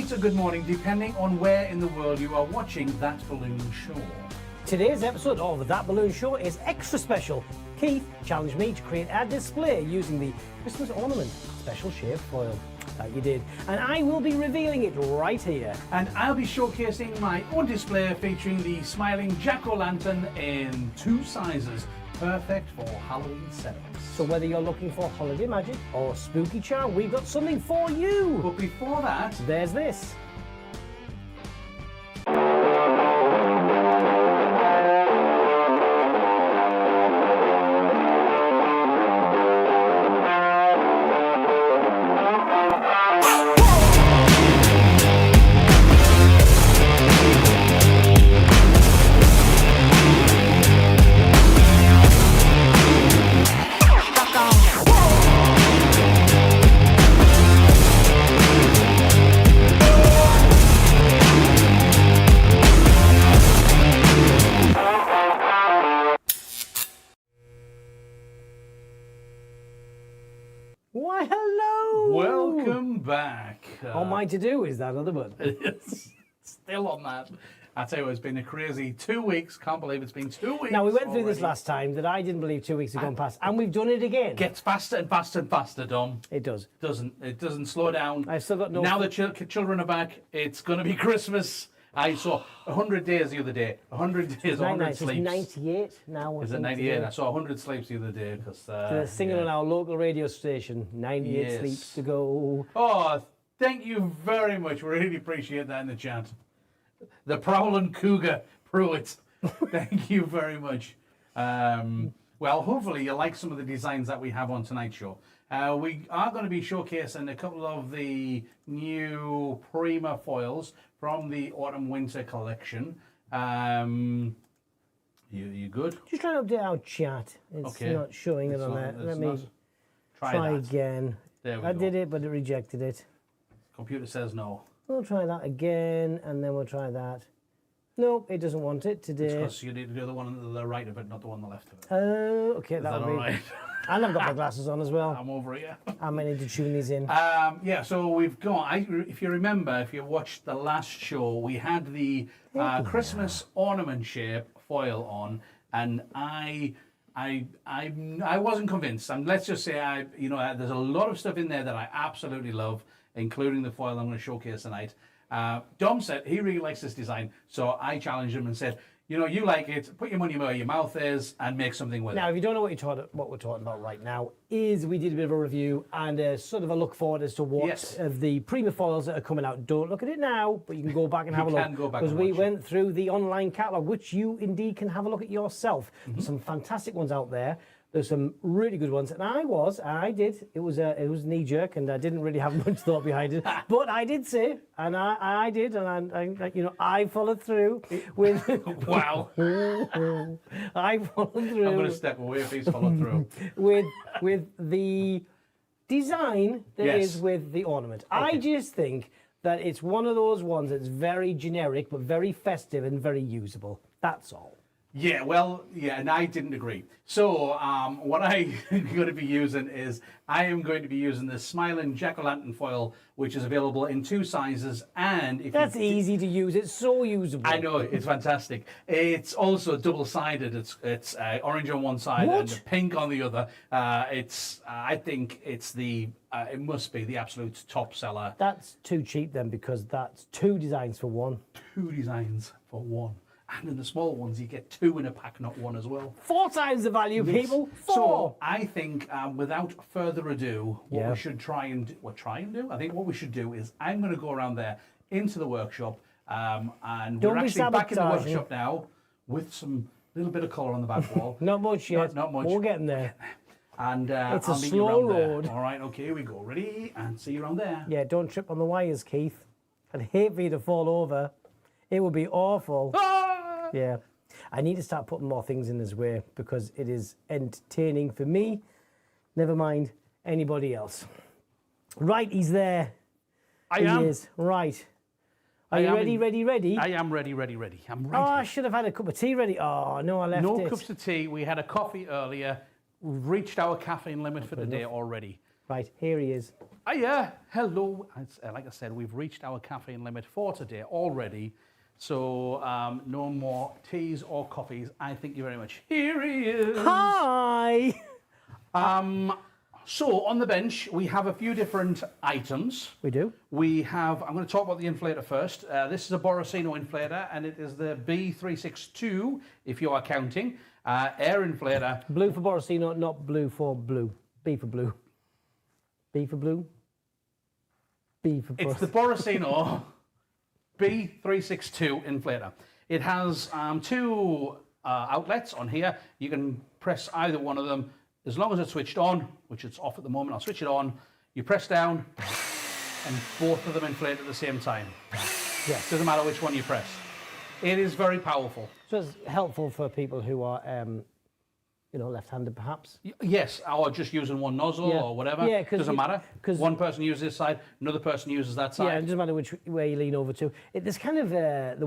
night or good morning, depending on where in the world you are watching That Balloon Show. Today's episode of That Balloon Show is extra special. Keith challenged me to create a display using the Christmas Ornament Special Shape foil. That you did. And I will be revealing it right here. And I'll be showcasing my own display featuring the Smiling Jack-o'-lantern in 2 sizes, perfect for Halloween setups. So whether you're looking for holiday magic or spooky charm, we've got something for you. But before that, there's this. Why, hello! welcome back. All mine to do is that other button. It's still on that. I tell you what, it's been a crazy 2 weeks. Can't believe it's been 2 weeks. Now, we went through this already. last time that I didn't believe 2 weeks had gone past, and we've done it again. Gets faster and faster and faster, Dom. It does. It doesn't slow down. I've still got no... Now the children are back. It's going to be Christmas. I saw 100 days the other day. 100 days, 100 sleeps. It's 98 now. Is it 98? I saw 100 sleeps the other day because they're singing on our local radio station. 98 sleeps to go. Oh, thank you very much. We really appreciate that in the chat. The Prowling Cougar Pruitt. Thank you very much. Well, hopefully you like some of the designs that we have on tonight's show. We are going to be showcasing a couple of the new Prima foils from the Autumn-Winter collection. You good? Just trying to update our chat. It's not showing it on there. Let me try again. There we go. I did it, but it rejected it. Computer says no. We'll try that again, and then we'll try that. Nope, it doesn't want it today. It's because you need to do the one on the right of it, not the one on the left of it. Oh, okay, Is that that'll all be... right? And I've got my glasses on as well. I'm over here. I might need to tune these in. Yeah, so we've got, if you remember, if you watched the last show, we had the Christmas Ornament Shape foil on, and I wasn't convinced. And let's just say, there's a lot of stuff in there that I absolutely love, including the foil I'm going to showcase tonight. Dom said he really likes this design, so I challenged him and said, you like it, put your money where your mouth is and make something with it. Now, if you don't know what we're talking about right now, is we did a bit of a review and sort of a look forward as to what of the Prima foils that are coming out. Don't look at it now, but you can go back and have a look. Because we went through the online catalogue, which you indeed can have a look at yourself. There's some fantastic ones out there. There's some really good ones, and I did. It was knee jerk, and I didn't really have much thought behind it. But I did say, and I did, and I followed through with. Wow! I followed through. I'm going to step away if he's followed through. with the design that is with the ornament. Okay. I just think that it's one of those ones that's very generic, but very festive and very usable. That's all. Yeah, well, and I didn't agree. So what I'm going to be using is, I am going to be using the Smiling Jack-o'-lantern foil, which is available in 2 sizes. And if that's easy to use. It's so usable. I know, it's fantastic. It's also double-sided. It's orange on one side and pink on the other. I think it's it must be the absolute top seller. That's too cheap then, because that's 2 designs for 1. 2 designs for 1. And in the small ones, you get 2 in a pack, not 1 as well. 4 times the value, people. 4. So I think, without further ado, what we should try and do. I think what we should do is, I'm going to go around there into the workshop, and we're actually back in the workshop now with some little bit of colour on the back wall. Not much yet. Not much. We're getting there. And it's I'll a meet you slow around road. There. All right, okay, here we go. Ready? And see you around there. Yeah, don't trip on the wires, Keith. I'd hate for you to fall over. It would be awful. Ah! Yeah. I need to start putting more things in his way because it is entertaining for me. Never mind anybody else. Right, he's there. He is. Right. Are you ready? I am ready. I'm ready. Oh, I should have had a cup of tea ready. Oh, no, I left it. No cups of tea. We had a coffee earlier. We've reached our caffeine limit for the day already. Right, here he is. Hiya, hello. Like I said, we've reached our caffeine limit for today already. So no more teas or coffees. I thank you very much. Here he is. Hi! So on the bench, we have a few different items. We do. I'm going to talk about the inflator first. This is a Borrasino inflator, and it is the B362, if you are counting. Air inflator. Blue for Borrasino, not blue for blue. B for blue. B for blue. B for Borrasino. It's the Borrasino B362 inflator. It has two outlets on here. You can press either one of them. As long as it's switched on, which it's off at the moment, I'll switch it on. You press down, and both of them inflate at the same time. Yes. Doesn't matter which one you press. It is very powerful. So it's helpful for people who are, left-handed perhaps. Yes, or just using one nozzle or whatever. Yeah, doesn't matter. Because one person uses this side, another person uses that side. Yeah, it doesn't matter which way you lean over to. There's kind of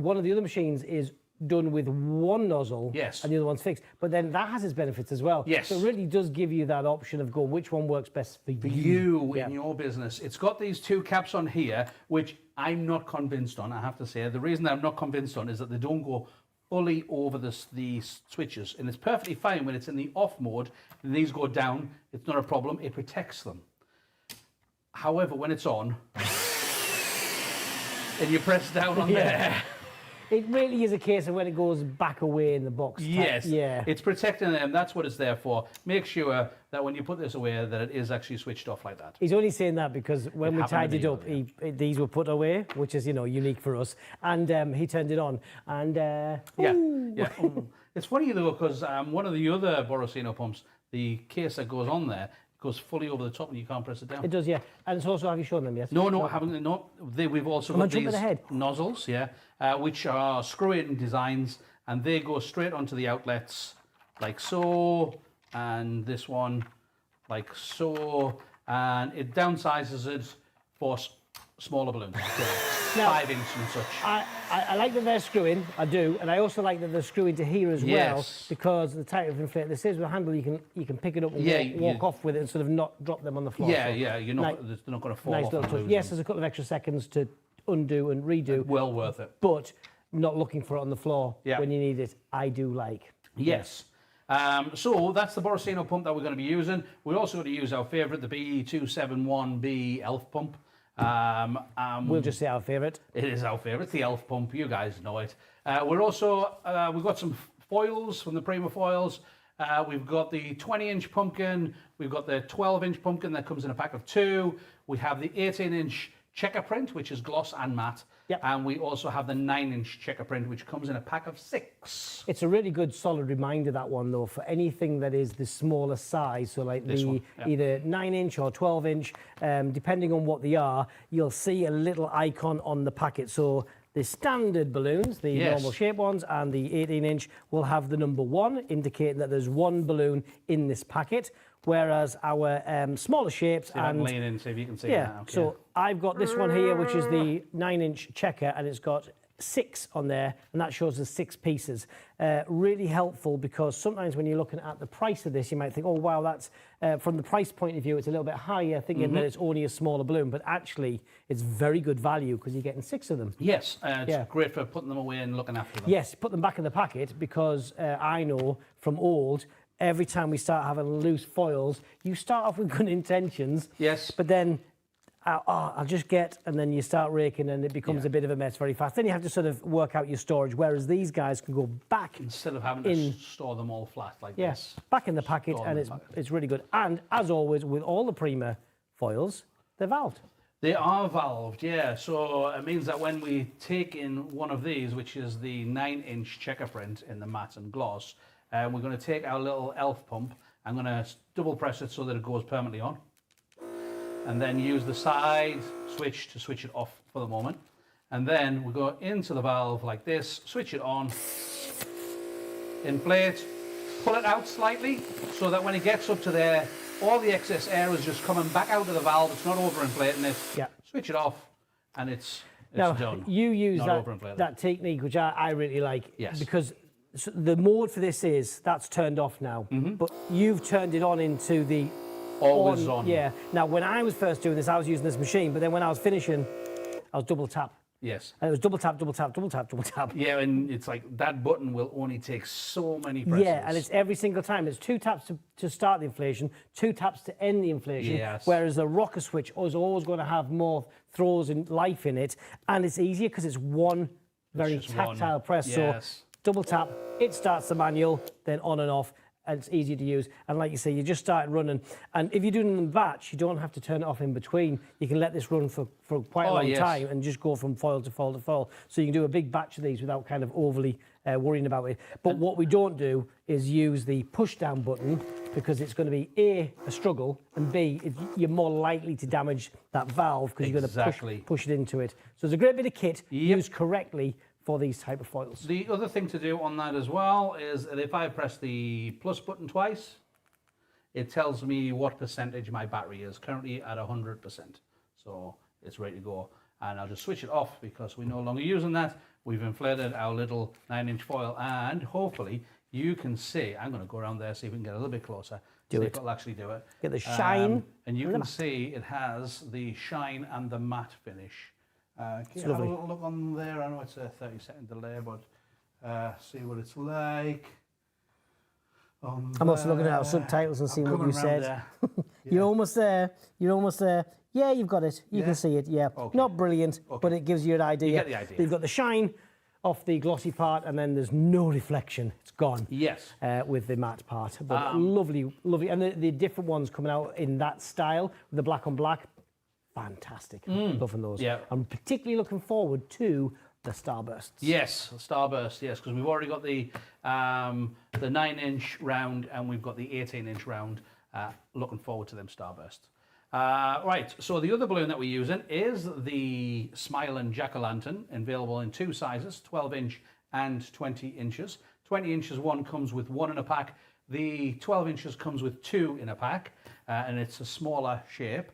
one of the other machines is done with one nozzle, yes, and the other one's fixed. But then that has its benefits as well. Yes. So it really does give you that option of going which one works best for you in your business. It's got these two caps on here, which I'm not convinced on, I have to say. The reason I'm not convinced on is that they don't go fully over the switches, and it's perfectly fine when it's in the off mode and these go down. It's not a problem. It protects them. However, when it's on and you press down on there, it really is a case of when it goes back away in the box. Yes. Yeah. It's protecting them. That's what it's there for. Make sure that when you put this away, that it is actually switched off like that. He's only saying that because when we tied it up, these were put away, which is, unique for us. And he turned it on. And yeah. It's funny though, because one of the other Borrasino pumps, the case that goes on there, goes fully over the top and you can't press it down. It does, yeah. And it's also, have you shown them yet? No, I haven't. No, we've also got these nozzles, which are screw-in designs, and they go straight onto the outlets, like so, and this one, like so, and it downsizes it for smaller balloons, now, 5 inch and such. I like that they're screwing, I do, and I also like that they're screwing to here as well, because the type of inflator this is with a handle, you can pick it up and walk off with it and sort of not drop them on the floor. Yeah, you're not, they're not going to fall off. And lose yes, them. there's a couple of extra seconds to undo and redo. Well worth it. But not looking for it on the floor when you need it, I do like. Yes. So that's the Borrasino pump that we're going to be using. We're also going to use our favourite, the B271B ELF pump. We'll just say our favourite. It is our favourite, the ELF pump. You guys know it. We're also, we've got some foils from the Prima foils. We've got the 20-inch pumpkin. We've got the 12-inch pumpkin that comes in a pack of 2. We have the 18-inch checker print, which is gloss and matte. Yep. And we also have the 9-inch checker print, which comes in a pack of 6. It's a really good, solid reminder, that one, though, for anything that is the smaller size. So like either 9-inch or 12-inch, depending on what they are, you'll see a little icon on the packet. So the standard balloons, the normal shape ones, and the 18-inch will have the number 1, indicating that there's 1 balloon in this packet. Whereas our smaller shapes and lean in, see if you can see that. Okay. So I've got this one here, which is the 9-inch checker, and it's got 6 on there, and that shows us 6 pieces. Really helpful, because sometimes when you're looking at the price of this, you might think, oh wow, that's from the price point of view, it's a little bit higher, thinking that it's only a smaller balloon, but actually it's very good value because you're getting 6 of them. Yes, it's great for putting them away and looking after them. Yes, put them back in the packet, because I know from old, every time we start having loose foils, you start off with good intentions. Yes. But then, I'll just get, and then you start raking and it becomes a bit of a mess very fast. Then you have to sort of work out your storage, whereas these guys can go back. Instead of having to store them all flat like this. Back in the packet, and it's really good. And as always, with all the Prima foils, they're valved. They are valved, yeah. So it means that when we take in one of these, which is the 9-inch checker print in the matte and gloss, we're going to take our little ELF pump. I'm going to double press it so that it goes permanently on. And then use the side switch to switch it off for the moment. And then we go into the valve like this, switch it on, inflate, pull it out slightly so that when it gets up to there, all the excess air is just coming back out of the valve. It's not overinflating it. Yeah. Switch it off and it's now, done. You use that technique, which I really like. Yes. Because the mode for this that's turned off now. But you've turned it on into the Always on. Yeah. Now, when I was first doing this, I was using this machine, but then when I was finishing, I was double tap. Yes. And it was double tap, double tap, double tap, double tap. Yeah, and it's like that button will only take so many presses. Yeah, and it's every single time. It's 2 taps to start the inflation, 2 taps to end the inflation. Yes. Whereas the rocker switch is always going to have more throws and life in it, and it's easier because it's one very tactile press. Yes. So double tap, it starts the manual, then on and off, and it's easy to use. And like you say, you just start running. And if you're doing it in batch, you don't have to turn it off in between. You can let this run for quite a long time and just go from foil to foil to foil. So you can do a big batch of these without kind of overly worrying about it. But what we don't do is use the push down button, because it's going to be A, a struggle, and B, you're more likely to damage that valve because you're going to push it into it. So it's a great bit of kit used correctly for these type of foils. The other thing to do on that as well is that if I press the plus button twice, it tells me what percentage my battery is. Currently at 100%. So it's ready to go. And I'll just switch it off because we're no longer using that. We've inflated our little 9-inch foil, and hopefully you can see, I'm going to go around there, see if we can get a little bit closer. See if it'll actually do it. Get the shine. And you can see it has the shine and the matte finish. Can you have a little look on there? I know it's a 30-second delay, but see what it's like. I'm also looking at our subtitles and seeing what you said. You're almost there. You're almost there. Yeah, you've got it. You can see it. Yeah, not brilliant, but it gives you an idea. You get the idea. You've got the shine off the glossy part, and then there's no reflection. It's gone. Yes. With the matte part, but lovely, lovely, and the different ones coming out in that style with the black on black. Fantastic. Loving those. Yeah. I'm particularly looking forward to the Starbursts. Yes, Starburst, yes, because we've already got the 9-inch round and we've got the 18-inch round. Looking forward to them Starburst. Right, so the other balloon that we're using is the Smiling Jack-o'-lantern, available in 2 sizes, 12-inch and 20 inches. 20 inches one comes with 1 in a pack. The 12 inches comes with 2 in a pack, and it's a smaller shape.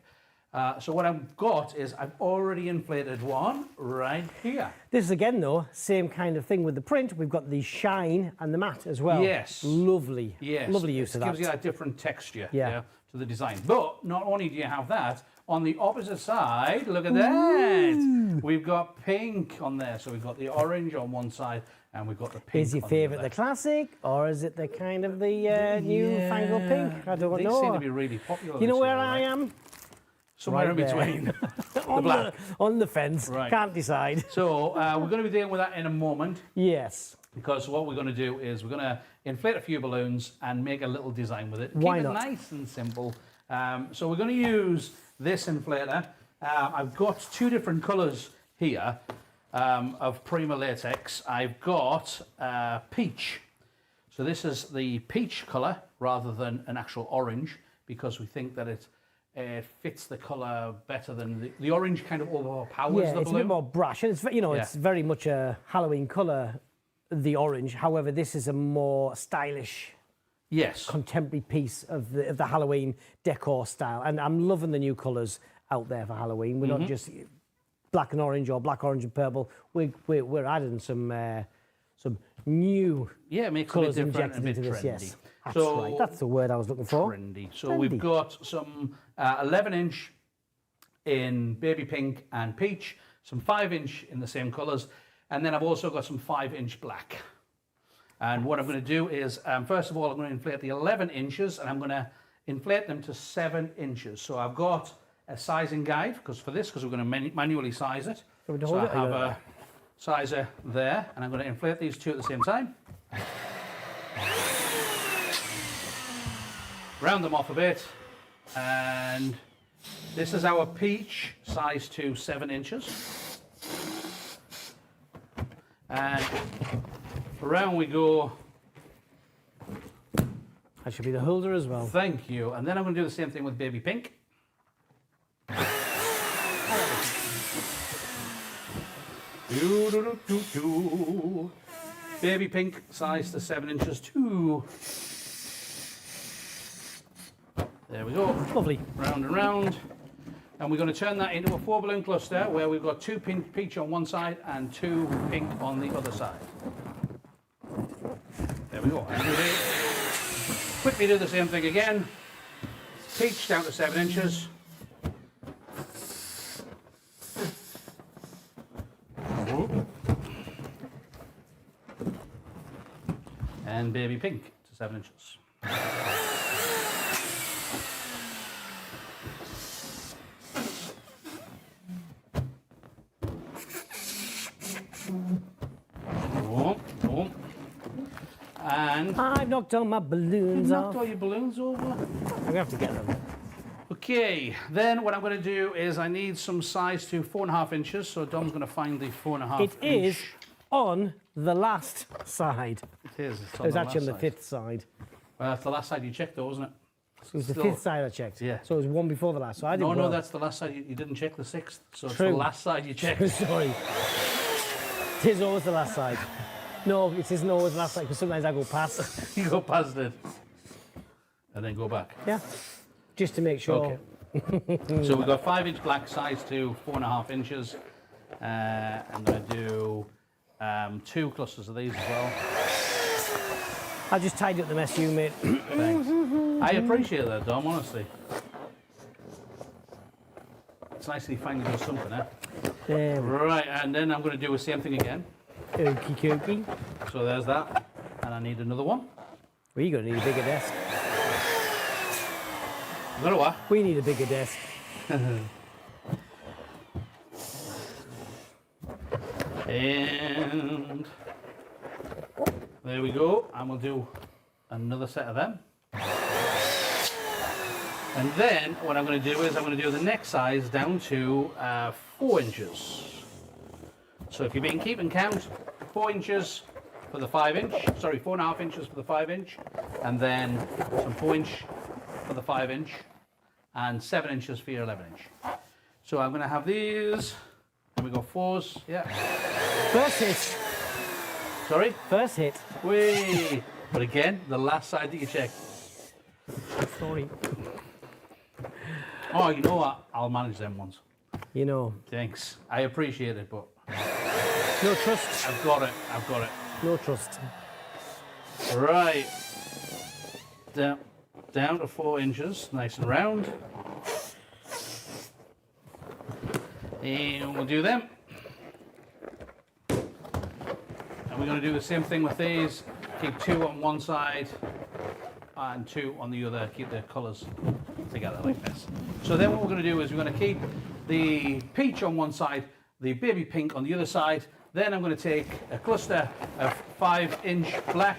So what I've got is I've already inflated one right here. This is again though, same kind of thing with the print. We've got the shine and the matte as well. Yes. Lovely. Yes. Lovely use of that. Gives you that different texture to the design. But not only do you have that, on the opposite side, look at that. We've got pink on there. So we've got the orange on one side and we've got the pink. Is your favourite the classic, or is it the kind of the new fangled pink? I don't know. They seem to be really popular. You know where I am? Somewhere in between. on the fence. Right. Can't decide. So we're going to be dealing with that in a moment. Yes. Because what we're going to do is we're going to inflate a few balloons and make a little design with it. Why Keep not? it nice and simple. So we're going to use this inflator. I've got 2 different colours here of Prima latex. I've got peach. So this is the peach colour rather than an actual orange, because we think that it fits the colour better than the orange kind of overpowers the balloon. It's a bit more brash, and it's it's very much a Halloween colour, the orange. However, this is a more stylish, contemporary piece of the Halloween decor style, and I'm loving the new colours out there for Halloween. We're not just black and orange or black, orange and purple. We're adding some new colours injected into this. Yes. That's right. That's the word I was looking for. Trendy. So we've got some 11-inch in baby pink and peach, some 5-inch in the same colours, and then I've also got some 5-inch black. And what I'm going to do is, first of all, I'm going to inflate the 11 inches, and I'm going to inflate them to 7 inches. So I've got a sizing guide because we're going to manually size it. So I have a sizer there, and I'm going to inflate these 2 at the same time. Round them off a bit, and this is our peach, size to 7 inches. And around we go. That should be the holder as well. Thank you. And then I'm going to do the same thing with baby pink. Baby pink, size to 7 inches too. There we go. Lovely. Round and round. And we're going to turn that into a 4 balloon cluster where we've got 2 pink peach on one side and 2 pink on the other side. There we go. And we'll quickly do the same thing again. peach down to 7 inches. And baby pink to 7 inches. And I've knocked all my balloons you off. knocked all your balloons over. I'm gonna have to get them. Okay, then what I'm going to do is I need some size to 4.5 inches. So Dom's going to find the 4.5 inch. It is on the last side. It is. It's on It was the actually last on the 5th side. Well, that's the last side you checked, though, wasn't it? It was the Still- 5th side I checked. Yeah. So it was one before the last. So I did No, well. that's the last side. You didn't check the 6th. So it's True. the last side you checked. Sorry. It is always the last side. No, it isn't always the last side because sometimes I go past. You go past it. And then go back. Yeah. Just to make sure. Okay. So we've got 5-inch black size to 4.5 inches. I'm going to do 2 clusters of these as well. I'll just tidy up the mess you made. Thanks. I appreciate that, Dom, honestly. It's nice that you finally do something, eh? There we go. Right, and then I'm going to do the same thing again. Okie dokie. So there's that. And I need another one. We're going to need a bigger desk. You know what? We need a bigger desk. And there we go. And we'll do another set of them. And then what I'm going to do is I'm going to do the neck size down to 4 inches. So if you've been keeping count, 4 inches for the 5-inch, sorry, 4.5 inches for the 5-inch, and then some 4-inch for the 5-inch, and 7 inches for your 11-inch. So I'm going to have these, and we go 4s, yeah. First hit. Sorry? First hit. Whee! But again, the last side that you check. Sorry. Oh, you know what? I'll manage them ones. You know. Thanks. I appreciate it, but No trust. I've got it. I've got it. No trust. Right. Down to 4 inches, nice and round. And we'll do them. And we're going to do the same thing with these. Keep 2 on one side and 2 on the other. Keep the colours together like this. So then what we're going to do is we're going to keep the peach on one side, the baby pink on the other side. Then I'm going to take a cluster of 5-inch black.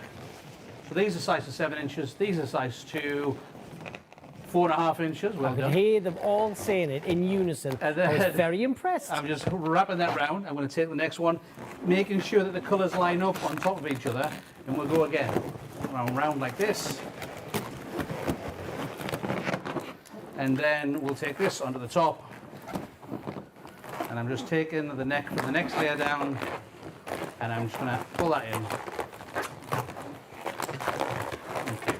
So these are size to 7 inches. These are size to 4.5 inches. Well I could done. hear them all saying it in unison. And I was then- very impressed. I'm just wrapping that round. I'm going to take the next one, making sure that the colours line up on top of each other, and we'll go again. Round like this. And then we'll take this onto the top. And I'm just taking the neck from the next layer down, and I'm just going to pull that in. Okay.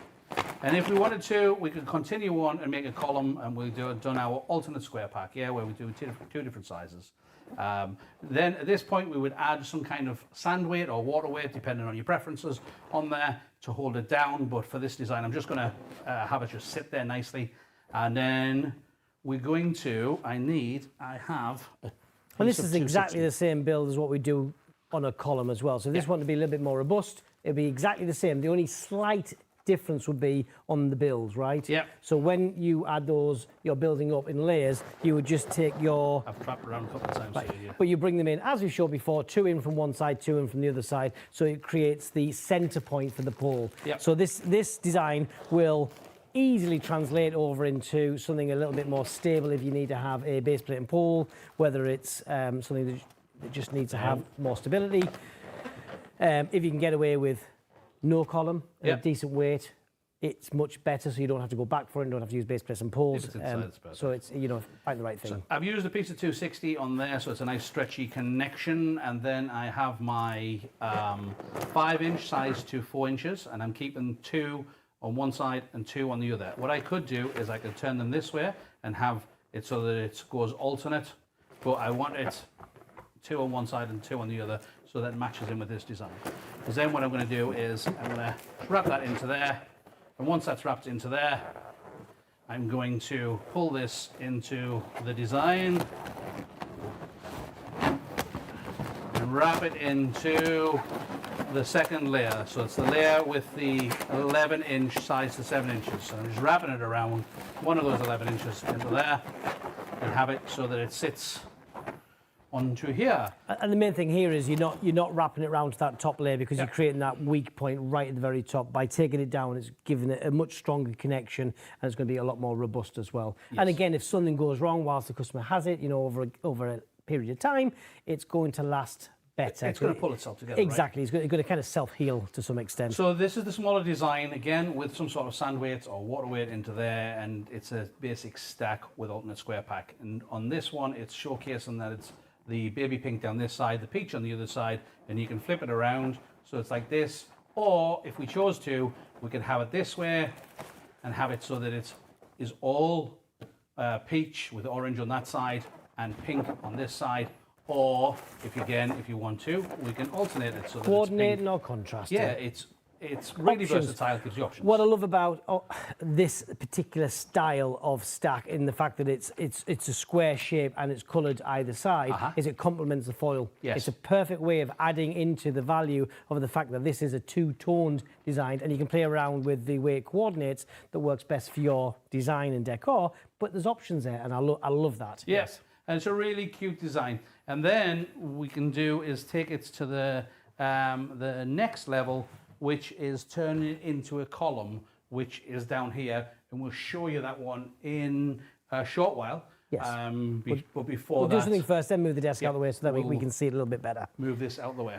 And if we wanted to, we could continue on and make a column, and we've done our alternate square pack, yeah, where we do two different sizes. Then at this point, we would add some kind of sand weight or water weight, depending on your preferences, on there to hold it down. But for this design, I'm just going to have it just sit there nicely. And then we're going to, I have a And this piece of is exactly 260. the same build as what we do on a column as well. So if this one to be a little bit more robust, it'll be exactly the same. The only slight difference would be on the builds, right? Yeah. So when you add those, you're building up in layers, you would just take your... I've wrapped around a couple of times. So, yeah. But you bring them in, as we showed before, 2 in from one side, 2 in from the other side, so it creates the center point for the pole. Yep. So this design will easily translate over into something a little bit more stable if you need to have a base plate and pole, whether it's something that just needs to have more stability. If you can get away with no column, a decent weight, it's much better, so you don't have to go back for it and don't have to use base plates and poles. If it's inside, it's better. So it's, you know, find the right thing. I've used a piece of 260 on there, so it's a nice stretchy connection. And then I have my 5-inch size to 4 inches, and I'm keeping 2 on one side and 2 on the other. What I could do is I could turn them this way and have it so that it goes alternate, but I want it 2 on one side and 2 on the other, so that it matches in with this design. Because then what I'm going to do is I'm going to wrap that into there, and once that's wrapped into there, I'm going to pull this into the design and wrap it into the second layer. So it's the layer with the 11-inch size to 7 inches. So I'm just wrapping it around one of those 11 inches into there and have it so that it sits onto here. And the main thing here is you're not wrapping it around to that top layer because you're creating that weak point right at the very top. By taking it down, it's giving it a much stronger connection, and it's going to be a lot more robust as well. Yes. And again, if something goes wrong whilst the customer has it, over a period of time, it's going to last better. It's going to pull itself together. Exactly. Right? It's going to kind of self-heal to some extent. So this is the smaller design, again, with some sort of sand weight or water weight into there, and it's a basic stack with alternate square pack. And on this one, it's showcasing that it's the baby pink down this side, the peach on the other side, and you can flip it around so it's like this. Or if we chose to, we could have it this way and have it so that it is all peach with orange on that side and pink on this side. Or if you want to, we can alternate it so that coordinating or contrasting. Yeah, it's really versatile. It gives you options. What I love about this particular style of stack, in the fact that it's a square shape and it's coloured either side, is it complements the foil. Yes. It's a perfect way of adding into the value of the fact that this is a two-toned design, and you can play around with the way it coordinates that works best for your design and decor. But there's options there, and I love that. Yes, and it's a really cute design. And then we can do is take it to the next level, which is turning it into a column, which is down here, and we'll show you that one in a short while. Yes. But before we'll that, do something first, then move the desk out of the way so that we can see it a little bit better. Move this out of the way.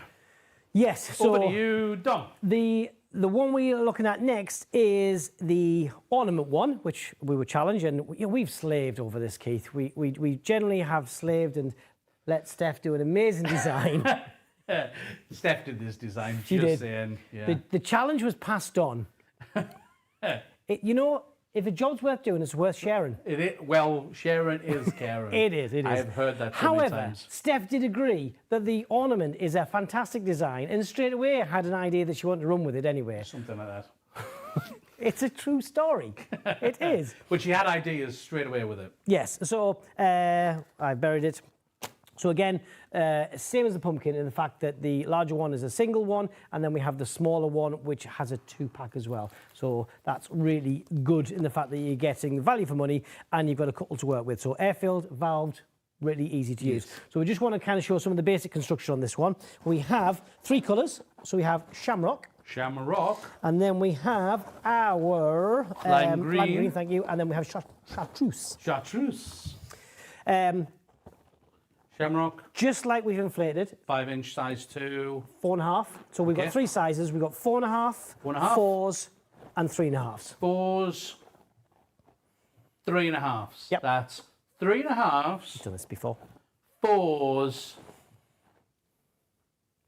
Yes. So over to you, Dom. The one we're looking at next is the ornament one, which we were challenged, and we've slaved over this, Keith. We generally have slaved and let Steph do an amazing design. Steph did this design. She did. Saying, yeah. The challenge was passed on. If a job's worth doing, it's worth sharing. Well, sharing is caring. It is. I've heard that so many times. However, Steph did agree that the ornament is a fantastic design, and straight away had an idea that she wanted to run with it anyway. Something like that. It's a true story. It is. But she had ideas straight away with it. Yes. So I buried it. So again, same as the pumpkin in the fact that the larger one is a single one, and then we have the smaller one, which has a 2-pack as well. So that's really good in the fact that you're getting value for money, and you've got a couple to work with. So air-filled, valved, really easy to use. So we just want to kind of show some of the basic construction on this one. We have 3 colours. So we have Shamrock. And then we have our lime green. Thank you. And then we have Chartreuse. Shamrock. Just like we've inflated. 5-inch size to 4.5. So we've got 3 sizes. We've got 4.5, 4s, and 3.5s. 4s, 3.5s. Yep. That's 3.5s. I've done this before. 4s.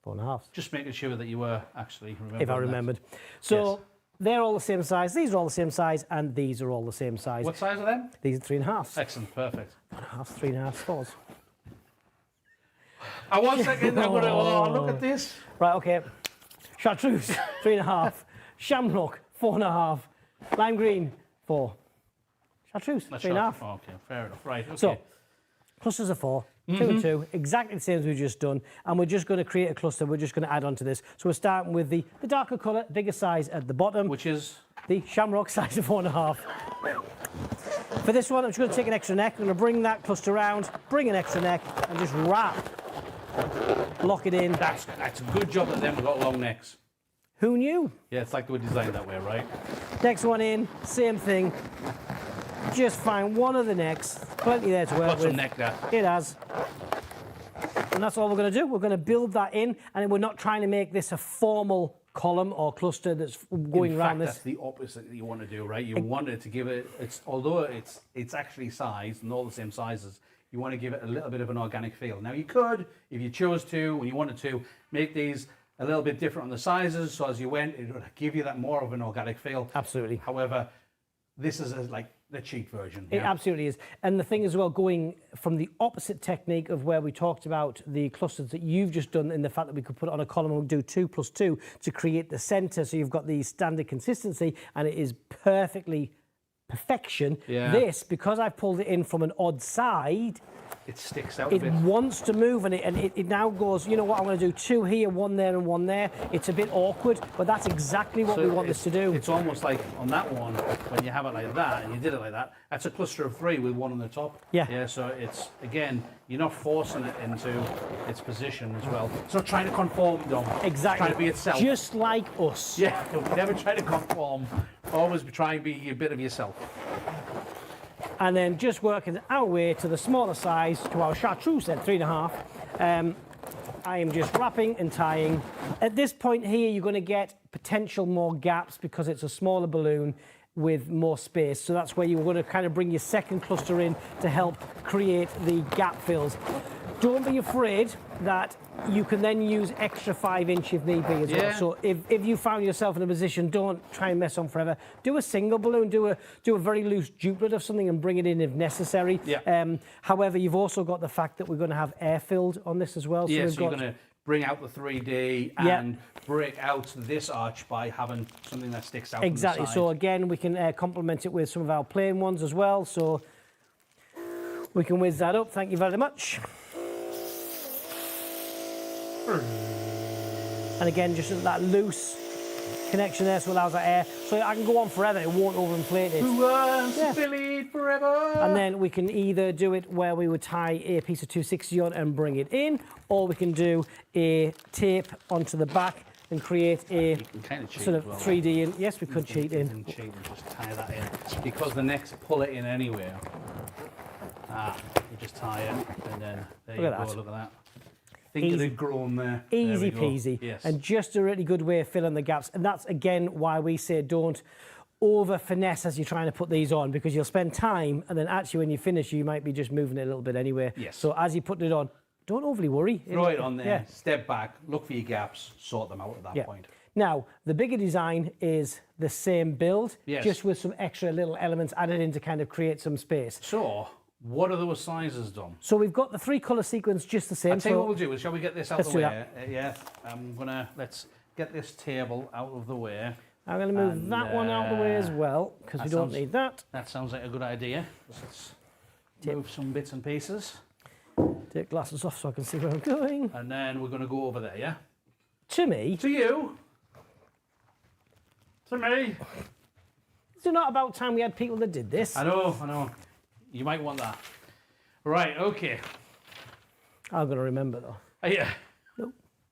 4.5s. Just making sure that you were actually remembering. If I remembered. So they're all the same size. These are all the same size, and these are all the same size. What size are them? These are 3.5s. Excellent. Perfect. 4.5s, 3.5s, 4s. 1 second, I'm gonna look at this. Right, okay. Chartreuse, 3.5. Shamrock, 4.5. Lime green, 4. Chartreuse, 3.5. Okay, fair enough. Right, okay. So, clusters of 4, 2 and 2, exactly the same as we've just done. And we're just going to create a cluster. We're just going to add on to this. So we're starting with the darker colour, bigger size at the bottom. Which is? The Shamrock size of 4.5. For this one, I'm just going to take an extra neck. I'm going to bring that cluster around, bring an extra neck, and just wrap. Lock it in. That's a good job that they haven't got long necks. Who knew? Yeah, it's like they were designed that way, right? Next one in, same thing. Just find one of the necks. Plenty there to work with. Got some neck there. It has. And that's all we're going to do. We're going to build that in, and we're not trying to make this a formal column or cluster that's going around this. That's the opposite that you want to do, right? You want it to give it, although it's actually sized and all the same sizes, you want to give it a little bit of an organic feel. Now you could, if you chose to, when you wanted to, make these a little bit different on the sizes, so as you went, it would give you that more of an organic feel. Absolutely. However, this is like the cheat version. It absolutely is. And the thing as well, going from the opposite technique of where we talked about the clusters that you've just done, in the fact that we could put it on a column and do 2 + 2 to create the center, so you've got the standard consistency, and it is perfectly perfection. This, because I've pulled it in from an odd side, it sticks out a bit. It wants to move, and it now goes, you know what, I'm going to do 2 here, 1 there, and 1 there. It's a bit awkward, but that's exactly what we want this to do. It's almost like on that one, when you have it like that, and you did it like that, that's a cluster of 3 with 1 on the top. Yeah, so it's, again, you're not forcing it into its position as well. It's not trying to conform, Dom. Exactly. It's trying to be itself. Just like us. Yeah, never try to conform. Always try and be a bit of yourself. And then just working our way to the smaller size, to our Chartreuse at 3.5. I am just wrapping and tying. At this point here, you're going to get potential more gaps because it's a smaller balloon with more space. So that's where you're going to kind of bring your second cluster in to help create the gap fills. Don't be afraid that you can then use extra 5-inch if need be as well. So if you found yourself in a position, don't try and mess on forever. Do a single balloon, do a very loose duplicate of something and bring it in if necessary. However, you've also got the fact that we're going to have air filled on this as well. So so you're going to bring out the 3D and break out this arch by having something that sticks out. Exactly. From the side. So again, we can complement it with some of our plain ones as well. So we can whiz that up. Thank you very much. And again, just that loose connection there, so it allows that air. So I can go on forever, it won't overinflate it. Who wants to bleed forever? And then we can either do it where we would tie a piece of 260 on and bring it in, or we can do a tape onto the back and create a kind of sort of 3D in. Yes, we could cheat in. You can cheat and just tie that in. Because the next pull it in anywhere. You just tie it, and then there you go, look at that. Think of the grown there. Easy peasy. Yes. And just a really good way of filling the gaps. And that's, again, why we say don't over finesse as you're trying to put these on, because you'll spend time, and then actually when you finish, you might be just moving it a little bit anyway. So as you put it on, don't overly worry. Throw it on there, step back, look for your gaps, sort them out at that point. Now, the bigger design is the same build, just with some extra little elements added in to kind of create some space. So, what are those sizes, Dom? So we've got the 3 colour sequence just the same. I'll tell you what we'll do is, shall we get this out of the way? Let's get this table out of the way. I'm going to move that one out of the way as well, because we don't need that. That sounds like a good idea. Let's move some bits and pieces. Take glasses off so I can see where I'm going. And then we're going to go over there, yeah? To me. To you. To me. Is it not about time we had people that did this? I know. You might want that. Right, okay. I'm going to remember though. Yeah.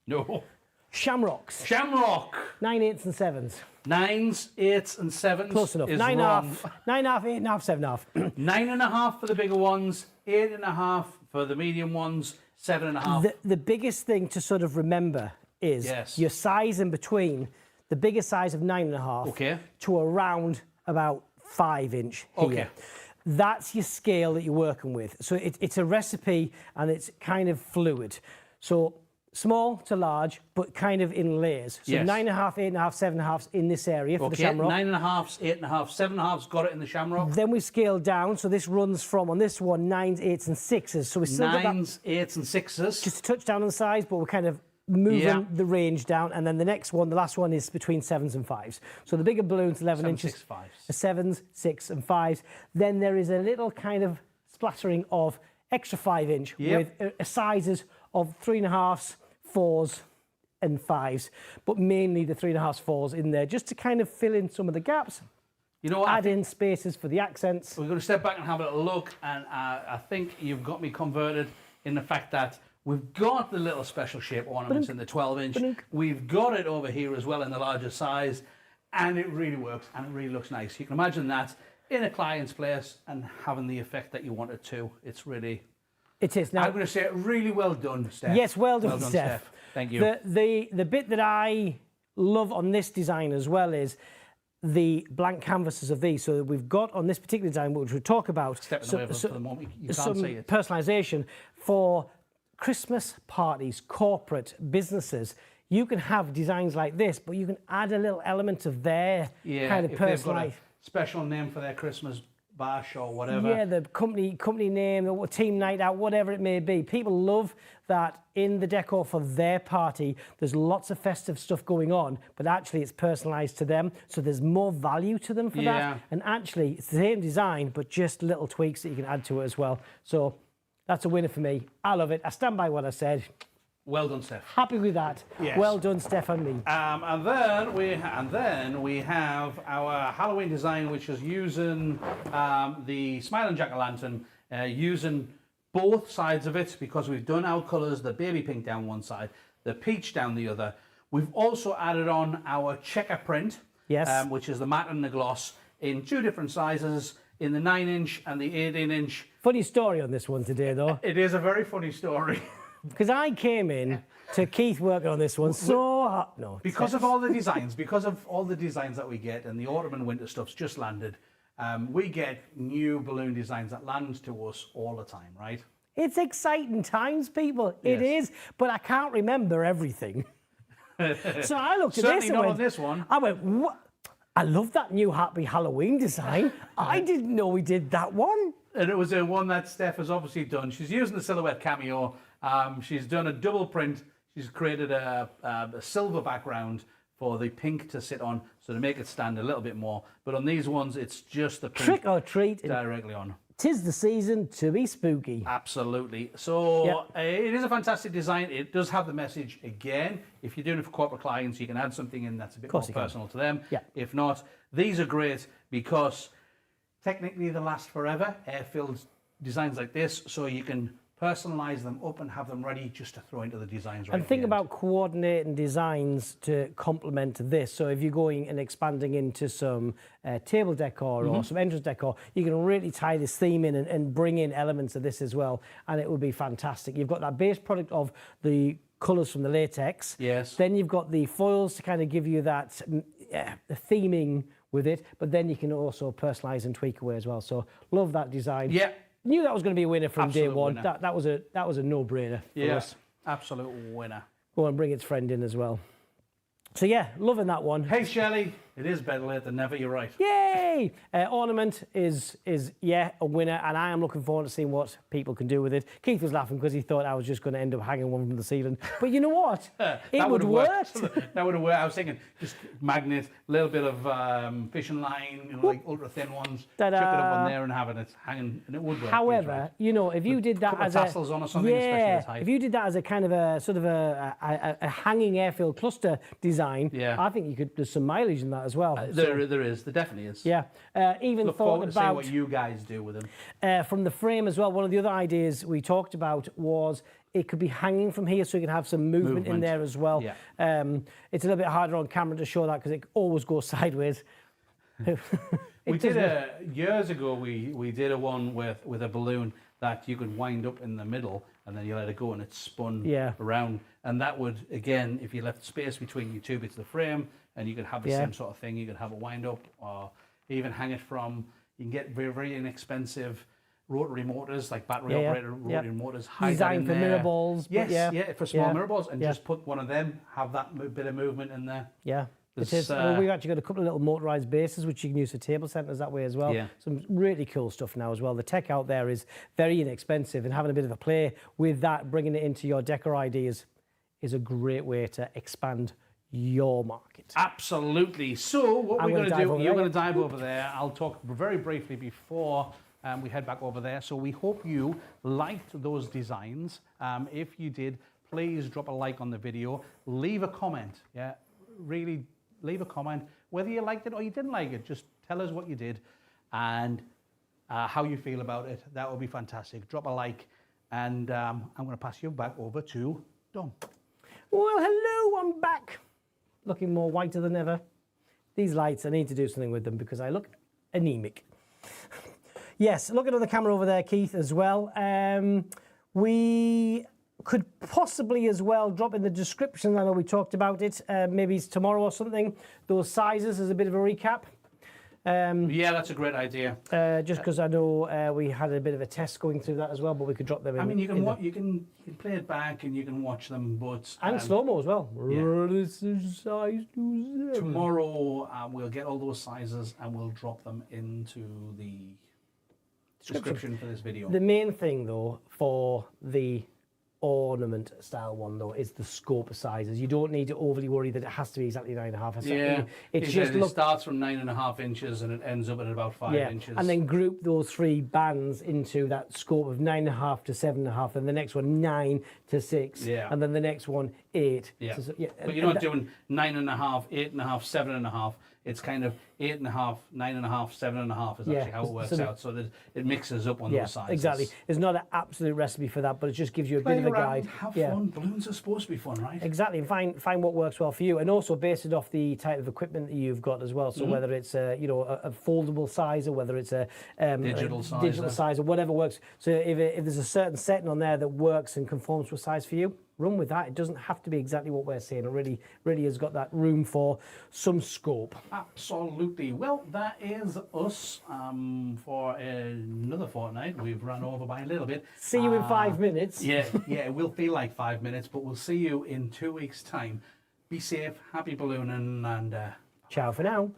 No. Shamrocks. Shamrock. 9 8s and 7s. 9s, 8s and 7s. Close enough. 9.5, 9.5, 8.5, 7.5. 9.5 for the bigger ones, 8.5 for the medium ones, 7.5. The biggest thing to sort of remember is your size in between the bigger size of 9.5 to around about 5-inch here. That's your scale that you're working with. So it's a recipe and it's kind of fluid. So small to large, but kind of in layers. So 9.5, 8.5, 7.5 in this area for the Shamrock. 9.5s, 8.5, 7.5s got it in the Shamrock. Then we scale down. So this runs from, on this one, 9s, 8s and 6s. So we still got that 9s, 8s and 6s. just a touch down on the size, but we're kind of moving the range down. And then the next one, the last one, is between 7s and 5s. So the bigger balloon's 11 inches. 6, 5s. 7s, 6 and 5s. Then there is a little kind of splattering of extra 5-inch with sizes of 3.5s, 4s and 5s, but mainly the 3.5s, 4s in there, just to kind of fill in some of the gaps. You know what? Add in spaces for the accents. We're going to step back and have a little look, and I think you've got me converted in the fact that we've got the little special shape ornaments in the 12-inch. We've got it over here as well in the larger size, and it really works, and it really looks nice. You can imagine that in a client's place and having the effect that you want it to. It's really... It is. Now, I'm going to say really well done, Steph. Yes, well done, Steph. Thank you. The bit that I love on this design as well is the blank canvases of these. So we've got on this particular design, which we'll talk about, for the moment, you can't some see it. Personalisation for Christmas parties, corporate businesses. You can have designs like this, but you can add a little element of their kind of personalised. Special name for their Christmas bash or whatever. Yeah, the company name, the team night out, whatever it may be. People love that in the decor for their party, there's lots of festive stuff going on, but actually it's personalised to them, so there's more value to them for that. And actually, it's the same design, but just little tweaks that you can add to it as well. So that's a winner for me. I love it. I stand by what I said. Well done, Steph. Happy with that. Yes. Well done, Steph and me. And then we have our Halloween design, which is using the Smiling Jack-o'-lantern, using both sides of it because we've done our colours, the baby pink down one side, the peach down the other. We've also added on our checker print, yes, which is the matte and the gloss, in 2 different sizes, in the 9-inch and the 18-inch. Funny story on this one today, though. It is a very funny story. Because I came in to Keith working on this one because of all the designs, that we get, and the autumn and winter stuff's just landed. We get new balloon designs that land to us all the time, right? It's exciting times, people. It is, but I can't remember everything. So I looked at this and on this one. I went, what? I love that new Happy Halloween design. I didn't know we did that one. And it was a one that Steph has obviously done. She's using the silhouette cameo. She's done a double print. She's created a silver background for the pink to sit on, so to make it stand a little bit more. But on these ones, it's just the pink trick or treat directly on. 'Tis the season to be spooky. Absolutely. So it is a fantastic design. It does have the message again. If you're doing it for corporate clients, you can add something in that's a bit more personal to them. Yeah. If not, these are great because technically they last forever. Air-filled designs like this, so you can personalize them up and have them ready just to throw into the designs right. And think about coordinating designs to complement this. So if you're going and expanding into some table decor or some entrance decor, you can really tie this theme in and bring in elements of this as well, and it will be fantastic. You've got that base product of the colours from the latex. Yes. Then you've got the foils to kind of give you that the theming with it, but then you can also personalise and tweak away as well. So love that design. Yeah. Knew that was going to be a winner from Absolute day one. Winner. That was a no-brainer for us. Absolute winner. Go and bring its friend in as well. So yeah, loving that one. Hey Shelley, it is better late than never. You're right. Yay! Ornament is a winner, and I am looking forward to seeing what people can do with it. Keith was laughing because he thought I was just going to end up hanging one from the ceiling, but you know what? It would work. That would have worked. I was thinking just magnet, a little bit of fishing line, like ultra thin ones. Chuck it up on there and have it hanging, and it would work. However, you know, if you did that as tassels on or something, especially as height. If you did that as a kind of a sort of a hanging airfield cluster design, I think there's some mileage in that as well. There definitely is. Yeah, even Look thought forward to seeing about what you guys do with them. from the frame as well. One of the other ideas we talked about was it could be hanging from here, so you can have some movement in there as well. Yeah. It's a little bit harder on camera to show that because it always goes sideways. Years ago. We did a one with a balloon that you could wind up in the middle, and then you let it go, and it spun around. And that would, again, if you left space between your 2 bits of the frame, and you could have the same sort of thing. You could have it wind up, or even hang it from. You can get very, very inexpensive rotary motors, like battery operated rotary motors. Designed for mirror balls. Yes, for small mirror balls, and just put one of them. Have that bit of movement in there. Yeah. It is. Well, we've actually got a couple of little motorised bases which you can use for table centres that way as well. Yeah. Some really cool stuff now as well. The tech out there is very inexpensive, and having a bit of a play with that, bringing it into your decor ideas, is a great way to expand your market. Absolutely. So what we're going to do, you're going to dive over there. I'll talk very briefly before we head back over there. So we hope you liked those designs. If you did, please drop a like on the video. Leave a comment. Yeah, really. Leave a comment, whether you liked it or you didn't like it. Just tell us what you did and how you feel about it. That would be fantastic. Drop a like, and I'm going to pass you back over to Dom. Well, hello, I'm back. Looking more whiter than ever. These lights, I need to do something with them because I look anemic. Yes, looking at the camera over there, Keith, as well. We could possibly as well drop in the description, I know we talked about it, maybe it's tomorrow or something, those sizes as a bit of a recap. Yeah, that's a great idea. Just because I know we had a bit of a test going through that as well, but we could drop them in. I mean, you can play it back and you can watch them, but... And slow-mo as well. Yeah. This is size 27. Tomorrow we'll get all those sizes and we'll drop them into the description for this video. The main thing though for the ornament style one though is the scope of sizes. You don't need to overly worry that it has to be exactly 9.5. Yeah, it's just it starts from 9.5 inches and it ends up at about 5 inches. And then group those 3 bands into that scope of 9.5 to 7.5, and the next one 9 to 6, and then the next one 8. Yeah, but you're not doing 9.5, 8.5, 7.5. It's kind of 8.5, 9.5, 7.5 is actually how it works out. So that it mixes up on those sizes. Exactly. There's not an absolute recipe for that, but it just gives you a bit of a guide. Have fun. Balloons are supposed to be fun, right? Exactly. And find what works well for you, and also base it off the type of equipment that you've got as well. So whether it's a foldable size, or whether it's a digital size, or whatever works. So if there's a certain setting on there that works and conforms to a size for you, run with that. It doesn't have to be exactly what we're saying. It really has got that room for some scope. Absolutely. Well, that is us for another fortnight. We've run over by a little bit. See you in 5 minutes. Yeah, it will feel like 5 minutes, but we'll see you in 2 weeks' time. Be safe, happy ballooning, and ciao for now.